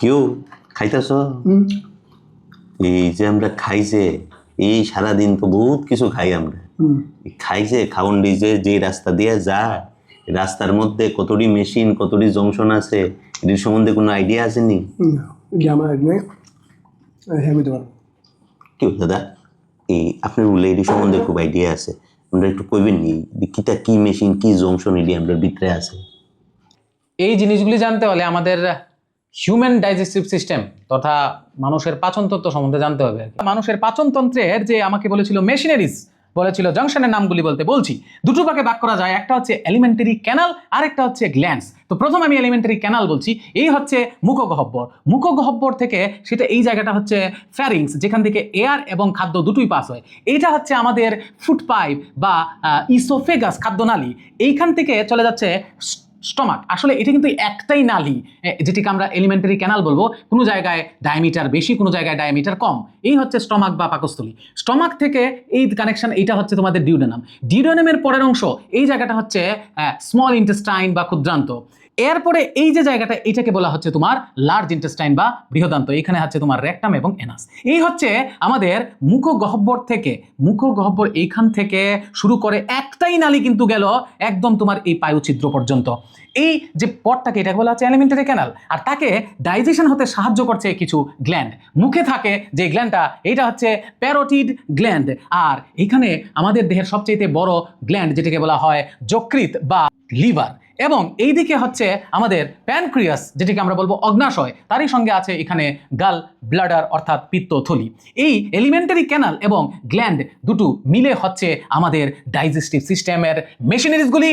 কেউ খাইতেছ? এই যে আমরা খাইছে, এই সারাদিন তো বহুত কিছু খাই আমরা। খাইছে খাওন যে যে রাস্তা দিয়ে যায়, রাস্তার মধ্যে কতটি মেশিন, কতটি জংশন আছে, এটির সম্বন্ধে কোনো আইডিয়া আছে নি? কেউ দাদা এই আপনার বলে এটির সম্বন্ধে খুব আইডিয়া আছে, আমরা একটু কইবেন নি কিটা কি মেশিন, কি জংশন এটি আমরা ভিতরে আছে? এই জিনিসগুলি জানতে হলে আমাদের হিউম্যান ডাইজেস্টিভ সিস্টেম তথা মানুষের পাচনতন্ত্র সম্বন্ধে জানতে হবে। মানুষের পাচনতন্ত্রের যে আমাকে বলেছিল মেশিনারিজ, বলেছিল জংশনের নামগুলি বলতে বলছি। দুটো ভাগে ভাগ করা যায়, একটা হচ্ছে এলিমেন্টারি ক্যানাল আর একটা হচ্ছে গ্ল্যান্ডস। তো প্রথম আমি এলিমেন্টারি ক্যানাল বলছি। এই হচ্ছে মুখগহ্বর। মুখগহ্বর থেকে সেটা এই জায়গাটা হচ্ছে ফ্যারিংস, যেখান থেকে এয়ার এবং খাদ্য দুটোই পাস হয়। এইটা হচ্ছে আমাদের ফুড পাইপ বা ইসোফেগাস, খাদ্যনালী। এইখান থেকে চলে যাচ্ছে স্টমাক। আসলে এটা কিন্তু একটাই নালী, যেটিকে আমরা এলিমেন্টারি ক্যানাল বলবো। কোনো জায়গায় ডায়ামিটার বেশি, কোনো জায়গায় ডায়ামিটার কম। এই হচ্ছে স্টমাক বা পাকস্থলী। স্টমাক থেকে এই কানেকশন, এইটা হচ্ছে তোমাদের ডিউডেনাম। ডিউডেনামের পরের অংশ এই জায়গাটা হচ্ছে স্মল ইন্টেস্টাইন বা ক্ষুদ্রান্ত। এরপরে এই যে জায়গাটা, এটাকে বলা হচ্ছে তোমার লার্জ ইন্টেস্টাইন বা বৃহদান্ত। এখানে হচ্ছে তোমার রেকটাম এবং এনাস। এই হচ্ছে আমাদের মুখগহ্বর থেকে, মুখগহ্বর এইখান থেকে শুরু করে একটাই নালী কিন্তু গেল একদম তোমার এই পায়ুছিদ্র পর্যন্ত। এই যে পথটাকে, এটাকে বলা হচ্ছে এলিমেন্টারি ক্যানাল। আর তাকে ডাইজেশন হতে সাহায্য করছে কিছু গ্ল্যান্ড। মুখে থাকে যে গ্ল্যান্ডটা, এইটা হচ্ছে প্যারোটিড গ্ল্যান্ড। আর এখানে আমাদের দেহের সবচেয়ে বড় গ্ল্যান্ড, যেটাকে বলা হয় যকৃৎ বা লিভার। এবং এই দিকে হচ্ছে আমাদের প্যানক্রিয়াস, যেটাকে আমরা বলবো অগ্নাশয়। তারই সঙ্গে আছে এখানে গাল ব্লাডার অর্থাৎ পিত্তথলি। এই এলিমেন্টারি ক্যানাল এবং গ্ল্যান্ড দুটো মিলে হচ্ছে আমাদের ডাইজেস্টিভ সিস্টেমের মেশিনারিজগুলি।